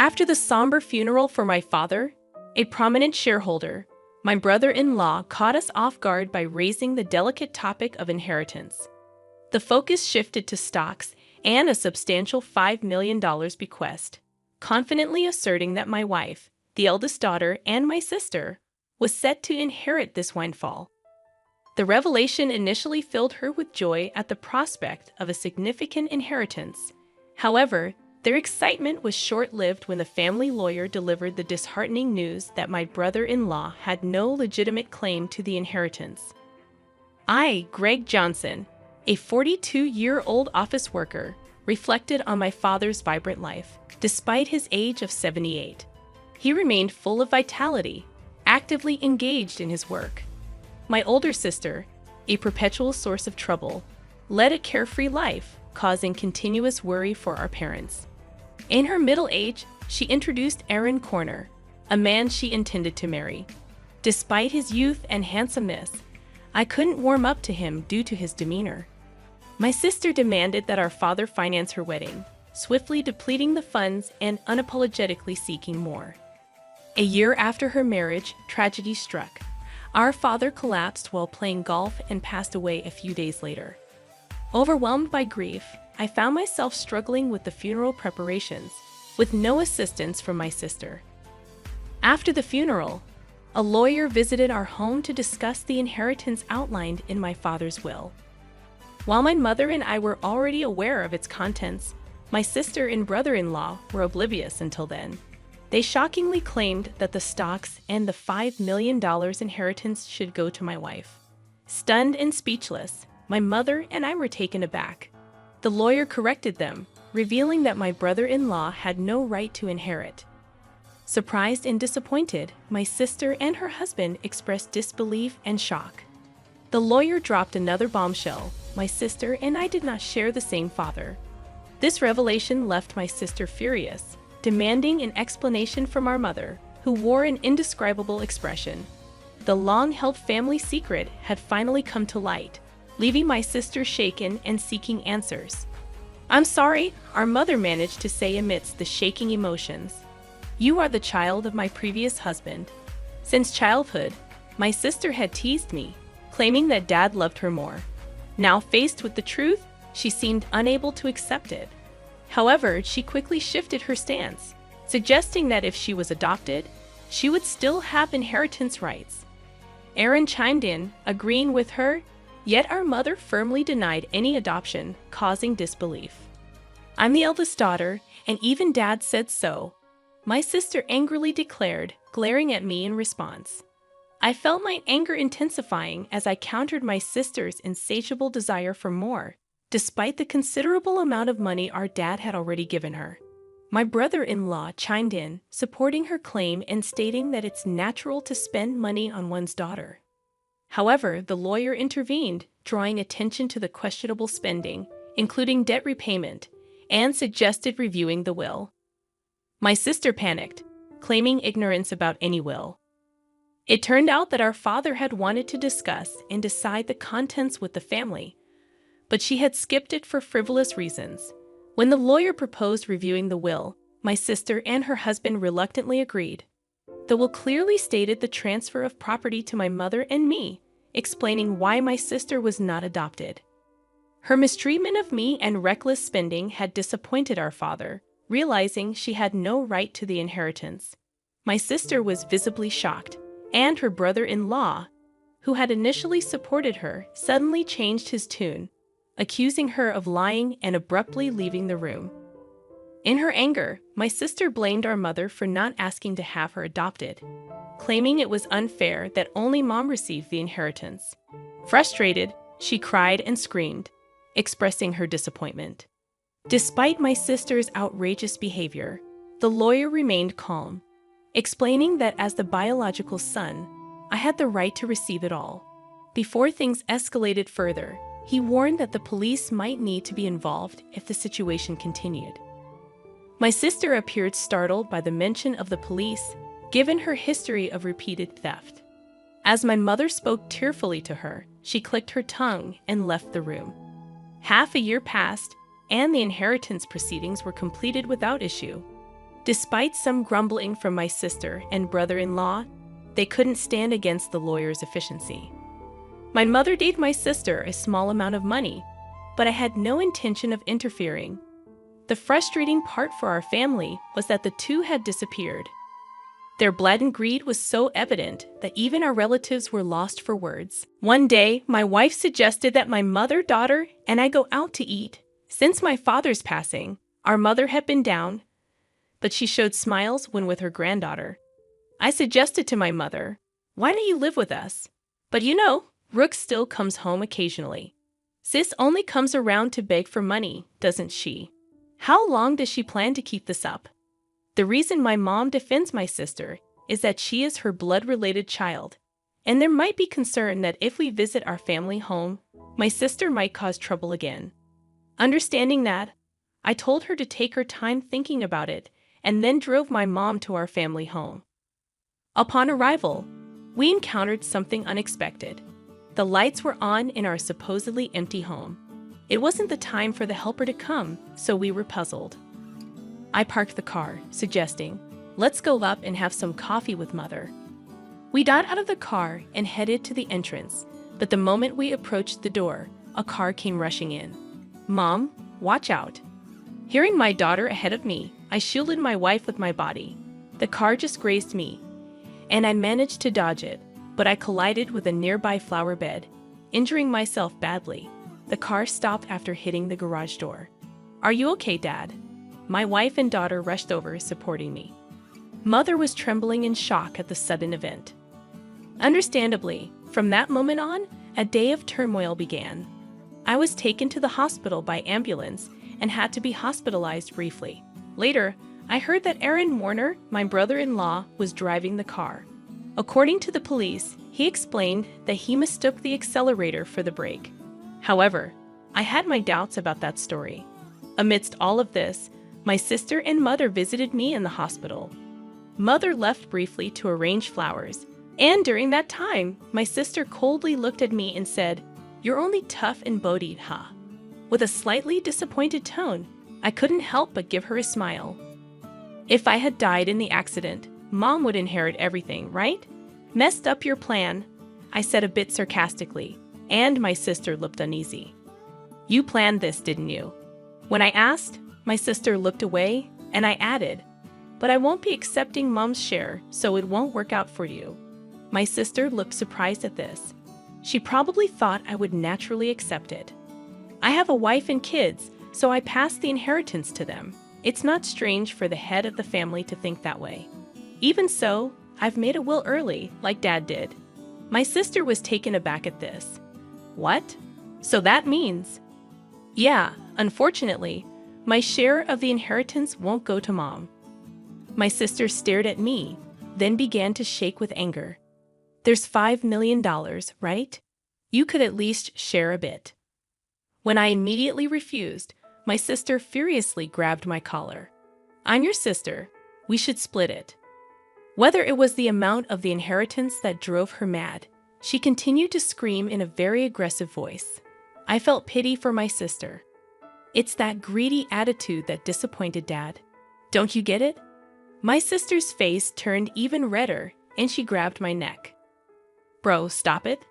After the somber funeral for my father, a prominent shareholder, my brother-in-law caught us off guard by raising the delicate topic of inheritance. The focus shifted to stocks and a substantial $5 million bequest, confidently asserting that my wife, the eldest daughter, and my sister was set to inherit this windfall. The revelation initially filled her with joy at the prospect of a significant inheritance. However, their excitement was short-lived when the family lawyer delivered the disheartening news that my brother-in-law had no legitimate claim to the inheritance. I, Greg Johnson, a 42-year-old office worker, reflected on my father's vibrant life. Despite his age of 78, he remained full of vitality, actively engaged in his work. My older sister, a perpetual source of trouble, led a carefree life, causing continuous worry for our parents. In her middle age, she introduced Aaron Corner, a man she intended to marry. Despite his youth and handsomeness, I couldn't warm up to him due to his demeanor. My sister demanded that our father finance her wedding, swiftly depleting the funds and unapologetically seeking more. A year after her marriage, tragedy struck. Our father collapsed while playing golf and passed away a few days later. Overwhelmed by grief, I found myself struggling with the funeral preparations, with no assistance from my sister. After the funeral, a lawyer visited our home to discuss the inheritance outlined in my father's will. While my mother and I were already aware of its contents, my sister and brother-in-law were oblivious until then. They shockingly claimed that the stocks and the $5 million inheritance should go to my wife. Stunned and speechless, my mother and I were taken aback. The lawyer corrected them, revealing that my brother-in-law had no right to inherit. Surprised and disappointed, my sister and her husband expressed disbelief and shock. The lawyer dropped another bombshell. My sister and I did not share the same father. This revelation left my sister furious, demanding an explanation from our mother, who wore an indescribable expression. The long-held family secret had finally come to light, leaving my sister shaken and seeking answers. "I'm sorry," our mother managed to say amidst the shaking emotions. "You are the child of my previous husband." Since childhood, my sister had teased me, claiming that Dad loved her more. Now faced with the truth, she seemed unable to accept it. However, she quickly shifted her stance, suggesting that if she was adopted, she would still have inheritance rights. Aaron chimed in, agreeing with her, yet our mother firmly denied any adoption, causing disbelief. "I'm the eldest daughter, and even Dad said so," my sister angrily declared, glaring at me in response. I felt my anger intensifying as I countered my sister's insatiable desire for more, despite the considerable amount of money our dad had already given her. My brother-in-law chimed in, supporting her claim and stating that it's natural to spend money on one's daughter. However, the lawyer intervened, drawing attention to the questionable spending, including debt repayment, and suggested reviewing the will. My sister panicked, claiming ignorance about any will. It turned out that our father had wanted to discuss and decide the contents with the family, but she had skipped it for frivolous reasons. When the lawyer proposed reviewing the will, my sister and her husband reluctantly agreed. The will clearly stated the transfer of property to my mother and me, explaining why my sister was not adopted. Her mistreatment of me and reckless spending had disappointed our father, realizing she had no right to the inheritance. My sister was visibly shocked, and her brother-in-law, who had initially supported her, suddenly changed his tune, accusing her of lying and abruptly leaving the room. In her anger, my sister blamed our mother for not asking to have her adopted, claiming it was unfair that only Mom received the inheritance. Frustrated, she cried and screamed, expressing her disappointment. Despite my sister's outrageous behavior, the lawyer remained calm, explaining that as the biological son, I had the right to receive it all. Before things escalated further, he warned that the police might need to be involved if the situation continued. My sister appeared startled by the mention of the police, given her history of repeated theft. As my mother spoke tearfully to her, she clicked her tongue and left the room. Half a year passed, and the inheritance proceedings were completed without issue. Despite some grumbling from my sister and brother-in-law, they couldn't stand against the lawyer's efficiency. My mother gave my sister a small amount of money, but I had no intention of interfering. The frustrating part for our family was that the two had disappeared. Their blatant greed was so evident that even our relatives were lost for words. One day, my wife suggested that my mother, daughter, and I go out to eat. Since my father's passing, our mother had been down, but she showed smiles when with her granddaughter. I suggested to my mother, "Why don't you live with us?" But you know, Rook still comes home occasionally. Sis only comes around to beg for money, doesn't she? How long does she plan to keep this up? The reason my mom defends my sister is that she is her blood-related child, and there might be concern that if we visit our family home, my sister might cause trouble again. Understanding that, I told her to take her time thinking about it and then drove my mom to our family home. Upon arrival, we encountered something unexpected. The lights were on in our supposedly empty home. It wasn't the time for the helper to come, so we were puzzled. I parked the car, suggesting, "Let's go up and have some coffee with Mother." We got out of the car and headed to the entrance, but the moment we approached the door, a car came rushing in. "Mom, watch out." Hearing my daughter ahead of me, I shielded my wife with my body. The car just grazed me, and I managed to dodge it, but I collided with a nearby flower bed, injuring myself badly. The car stopped after hitting the garage door. "Are you okay, Dad?" My wife and daughter rushed over, supporting me. Mother was trembling in shock at the sudden event. Understandably, from that moment on, a day of turmoil began. I was taken to the hospital by ambulance and had to be hospitalized briefly. Later, I heard that Aaron Warner, my brother-in-law, was driving the car. According to the police, he explained that he mistook the accelerator for the brake. However, I had my doubts about that story. Amidst all of this, my sister and mother visited me in the hospital. Mother left briefly to arrange flowers, and during that time, my sister coldly looked at me and said, "You're only tough and bodied, huh?" With a slightly disappointed tone, I couldn't help but give her a smile. If I had died in the accident, Mom would inherit everything, right? "Messed up your plan," I said a bit sarcastically, and my sister looked uneasy. "You planned this, didn't you?" When I asked, my sister looked away, and I added, "But I won't be accepting Mom's share, so it won't work out for you." My sister looked surprised at this. She probably thought I would naturally accept it. I have a wife and kids, so I passed the inheritance to them. It's not strange for the head of the family to think that way. Even so, I've made a will early, like Dad did. My sister was taken aback at this. "What? So that means—" "Yeah, unfortunately, my share of the inheritance won't go to Mom." My sister stared at me, then began to shake with anger. "There's $5 million, right? You could at least share a bit." When I immediately refused, my sister furiously grabbed my collar. "I'm your sister. We should split it." Whether it was the amount of the inheritance that drove her mad, she continued to scream in a very aggressive voice. I felt pity for my sister. It's that greedy attitude that disappointed Dad. Don't you get it? My sister's face turned even redder, and she grabbed my neck. "Bro, stop it."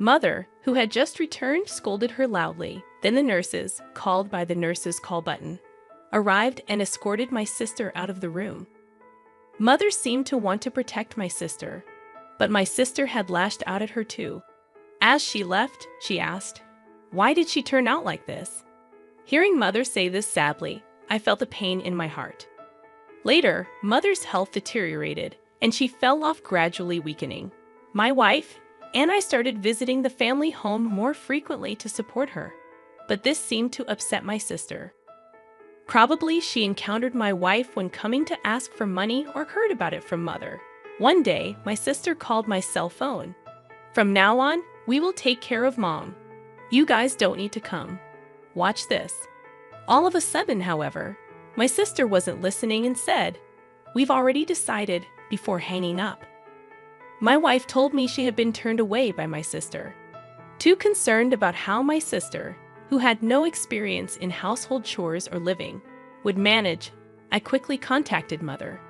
Mother, who had just returned, scolded her loudly. Then the nurses, called by the nurses' call button, arrived and escorted my sister out of the room. Mother seemed to want to protect my sister, but my sister had lashed out at her too. As she left, she asked, "Why did she turn out like this?" Hearing Mother say this sadly, I felt a pain in my heart. Later, Mother's health deteriorated, and she fell off, gradually weakening. My wife and I started visiting the family home more frequently to support her, but this seemed to upset my sister. Probably she encountered my wife when coming to ask for money or heard about it from Mother. One day, my sister called my cell phone. "From now on, we will take care of Mom. You guys don't need to come. Watch this." All of a sudden, however, my sister wasn't listening and said, "We've already decided," before hanging up. My wife told me she had been turned away by my sister. Too concerned about how my sister, who had no experience in household chores or living, would manage, I quickly contacted Mother.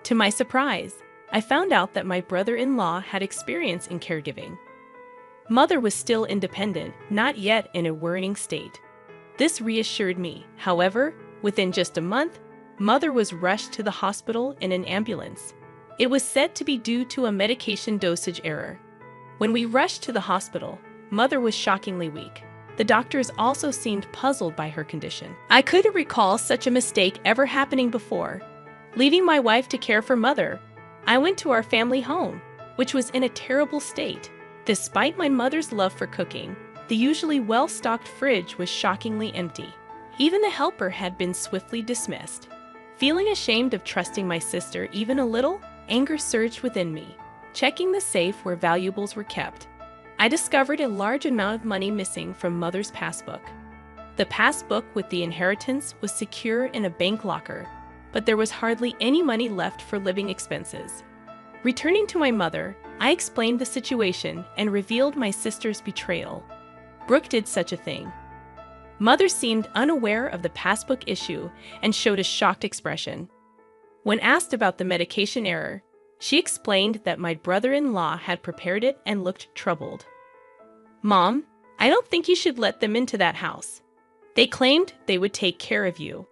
To my surprise, I found out that my brother-in-law had experience in caregiving. Mother was still independent, not yet in a worrying state. This reassured me. However, within just a month, Mother was rushed to the hospital in an ambulance. It was said to be due to a medication dosage error. When we rushed to the hospital, Mother was shockingly weak. The doctors also seemed puzzled by her condition. I couldn't recall such a mistake ever happening before. Leaving my wife to care for Mother, I went to our family home, which was in a terrible state. Despite my mother's love for cooking, the usually well-stocked fridge was shockingly empty. Even the helper had been swiftly dismissed. Feeling ashamed of trusting my sister even a little, anger surged within me. Checking the safe where valuables were kept, I discovered a large amount of money missing from Mother's passbook. The passbook with the inheritance was secure in a bank locker, but there was hardly any money left for living expenses. Returning to my mother, I explained the situation and revealed my sister's betrayal. Brooke did such a thing. Mother seemed unaware of the passbook issue and showed a shocked expression. When asked about the medication error, she explained that my brother-in-law had prepared it and looked troubled. "Mom, I don't think you should let them into that house. They claimed they would take care of you,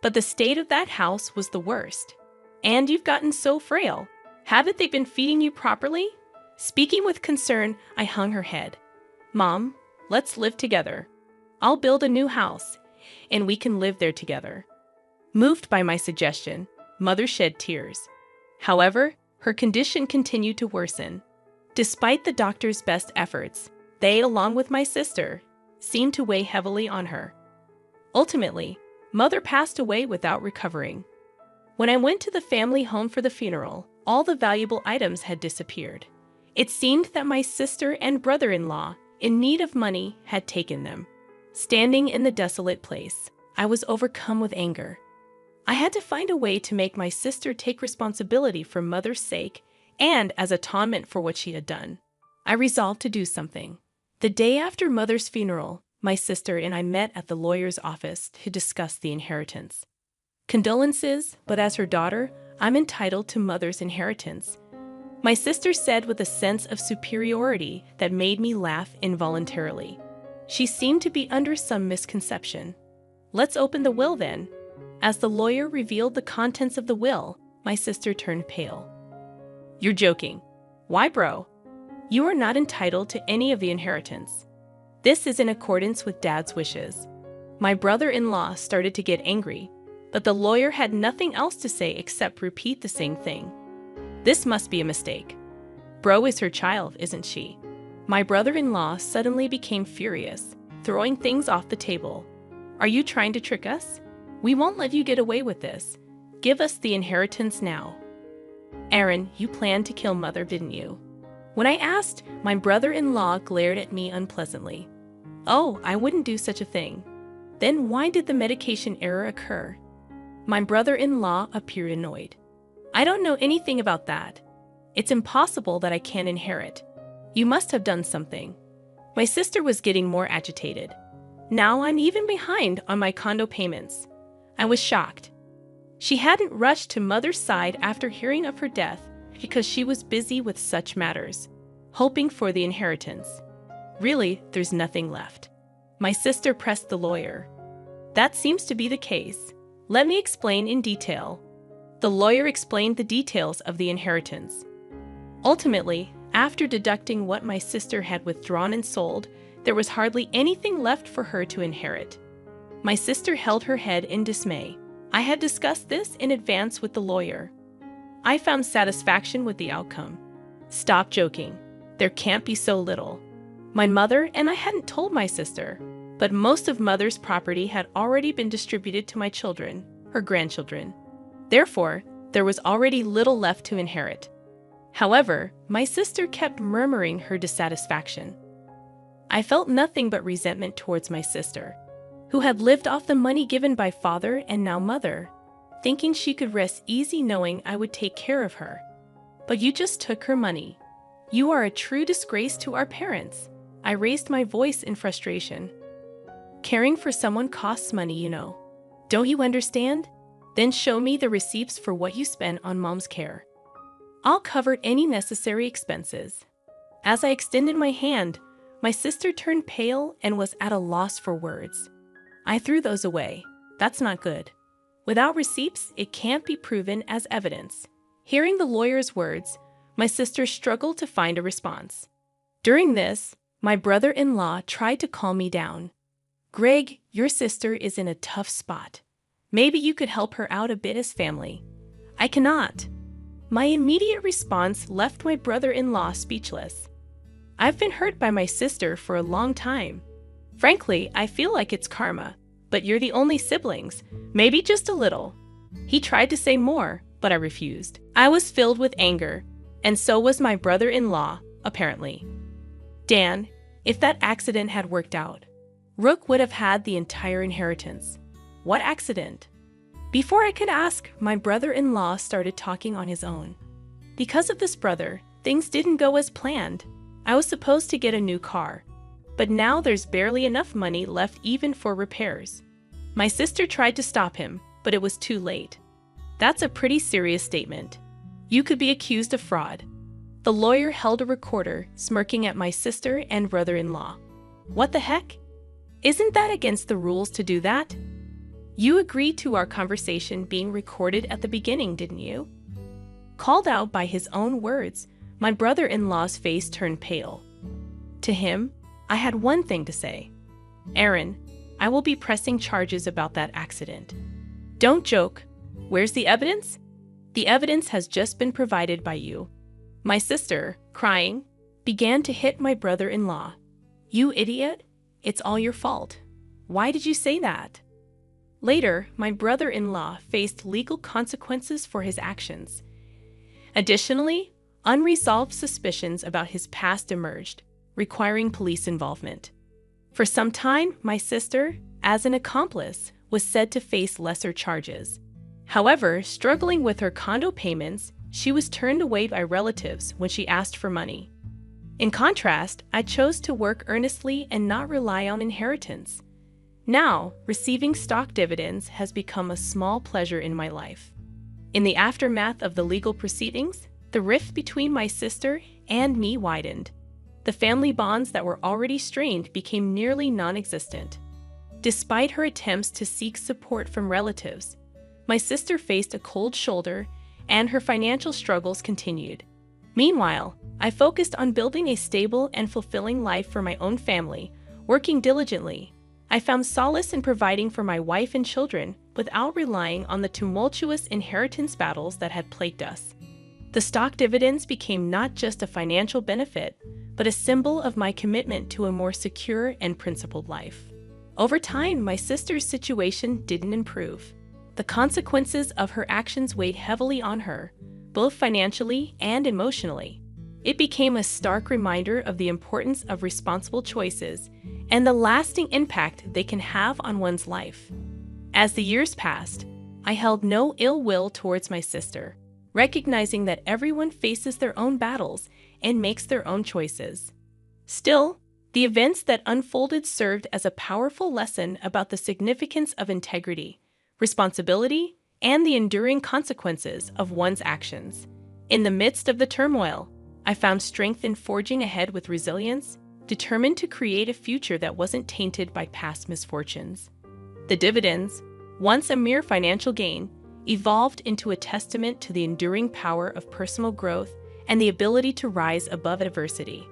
but the state of that house was the worst. And you've gotten so frail. Haven't they been feeding you properly?" Speaking with concern, I hung her head. "Mom, let's live together. I'll build a new house, and we can live there together." Moved by my suggestion, Mother shed tears. However, her condition continued to worsen. Despite the doctor's best efforts, they, along with my sister, seemed to weigh heavily on her. Ultimately, Mother passed away without recovering. When I went to the family home for the funeral, all the valuable items had disappeared. It seemed that my sister and brother-in-law, in need of money, had taken them. Standing in the desolate place, I was overcome with anger. I had to find a way to make my sister take responsibility for Mother's sake and as atonement for what she had done. I resolved to do something. The day after Mother's funeral, my sister and I met at the lawyer's office to discuss the inheritance. "Condolences, but as her daughter, I'm entitled to Mother's inheritance," my sister said with a sense of superiority that made me laugh involuntarily. She seemed to be under some misconception. "Let's open the will then." As the lawyer revealed the contents of the will, my sister turned pale. "You're joking. Why, bro? You are not entitled to any of the inheritance. This is in accordance with Dad's wishes." My brother-in-law started to get angry, but the lawyer had nothing else to say except repeat the same thing. "This must be a mistake. Bro is her child, isn't she?" My brother-in-law suddenly became furious, throwing things off the table. "Are you trying to trick us? We won't let you get away with this. Give us the inheritance now." "Aaron, you planned to kill Mother, didn't you?" When I asked, my brother-in-law glared at me unpleasantly. "Oh, I wouldn't do such a thing." "Then why did the medication error occur?" My brother-in-law appeared annoyed. "I don't know anything about that. It's impossible that I can't inherit. You must have done something." My sister was getting more agitated. "Now I'm even behind on my condo payments." I was shocked. She hadn't rushed to Mother's side after hearing of her death because she was busy with such matters, hoping for the inheritance. "Really, there's nothing left." My sister pressed the lawyer. "That seems to be the case. Let me explain in detail." The lawyer explained the details of the inheritance. Ultimately, after deducting what my sister had withdrawn and sold, there was hardly anything left for her to inherit. My sister held her head in dismay. I had discussed this in advance with the lawyer. I found satisfaction with the outcome. "Stop joking. There can't be so little." My mother and I hadn't told my sister, but most of Mother's property had already been distributed to my children, her grandchildren. Therefore, there was already little left to inherit. However, my sister kept murmuring her dissatisfaction. I felt nothing but resentment towards my sister, who had lived off the money given by father and now Mother, thinking she could rest easy knowing I would take care of her. "But you just took her money. You are a true disgrace to our parents." I raised my voice in frustration. "Caring for someone costs money, you know. Don't you understand? Then show me the receipts for what you spent on mom's care. I'll cover any necessary expenses. As I extended my hand, my sister turned pale and was at a loss for words. I threw those away. That's not good. Without receipts, it can't be proven as evidence. Hearing the lawyer's words, my sister struggled to find a response. During this, my brother-in-law tried to calm me down. Greg, your sister is in a tough spot. Maybe you could help her out a bit as family. I cannot. My immediate response left my brother-in-law speechless. I've been hurt by my sister for a long time. Frankly, I feel like it's karma, but you're the only siblings, maybe just a little. He tried to say more, but I refused. I was filled with anger, and so was my brother-in-law, apparently. Dan, if that accident had worked out, Rook would have had the entire inheritance. What accident? Before I could ask, my brother-in-law started talking on his own. Because of this brother, things didn't go as planned. I was supposed to get a new car, but now there's barely enough money left even for repairs. My sister tried to stop him, but it was too late. That's a pretty serious statement. You could be accused of fraud. The lawyer held a recorder, smirking at my sister and brother-in-law. What the heck? Isn't that against the rules to do that? You agreed to our conversation being recorded at the beginning, didn't you? Called out by his own words, my brother-in-law's face turned pale. To him, I had one thing to say. Aaron, I will be pressing charges about that accident. Don't joke. Where's the evidence? The evidence has just been provided by you. My sister, crying, began to hit my brother-in-law. You idiot! It's all your fault. Why did you say that? Later, my brother-in-law faced legal consequences for his actions. Additionally, unresolved suspicions about his past emerged, requiring police involvement. For some time, my sister, as an accomplice, was said to face lesser charges. However, struggling with her condo payments, she was turned away by relatives when she asked for money. In contrast, I chose to work earnestly and not rely on inheritance. Now, receiving stock dividends has become a small pleasure in my life. In the aftermath of the legal proceedings, the rift between my sister and me widened. The family bonds that were already strained became nearly non-existent. Despite her attempts to seek support from relatives, my sister faced a cold shoulder and her financial struggles continued. Meanwhile, I focused on building a stable and fulfilling life for my own family, working diligently. I found solace in providing for my wife and children without relying on the tumultuous inheritance battles that had plagued us. The stock dividends became not just a financial benefit, but a symbol of my commitment to a more secure and principled life. Over time, my sister's situation didn't improve. The consequences of her actions weighed heavily on her, both financially and emotionally. It became a stark reminder of the importance of responsible choices and the lasting impact they can have on one's life. As the years passed, I held no ill will towards my sister, recognizing that everyone faces their own battles and makes their own choices. Still, the events that unfolded served as a powerful lesson about the significance of integrity, responsibility, and the enduring consequences of one's actions. In the midst of the turmoil, I found strength in forging ahead with resilience, determined to create a future that wasn't tainted by past misfortunes. The dividends, once a mere financial gain, evolved into a testament to the enduring power of personal growth and the ability to rise above adversity.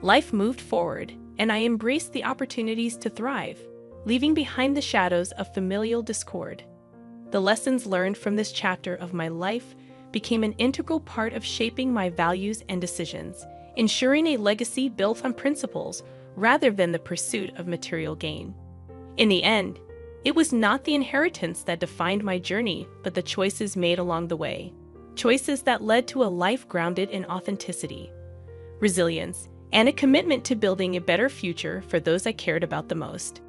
Life moved forward, and I embraced the opportunities to thrive, leaving behind the shadows of familial discord. The lessons learned from this chapter of my life became an integral part of shaping my values and decisions, ensuring a legacy built on principles rather than the pursuit of material gain. In the end, it was not the inheritance that defined my journey, but the choices made along the way. Choices that led to a life grounded in authenticity, resilience, and a commitment to building a better future for those I cared about the most.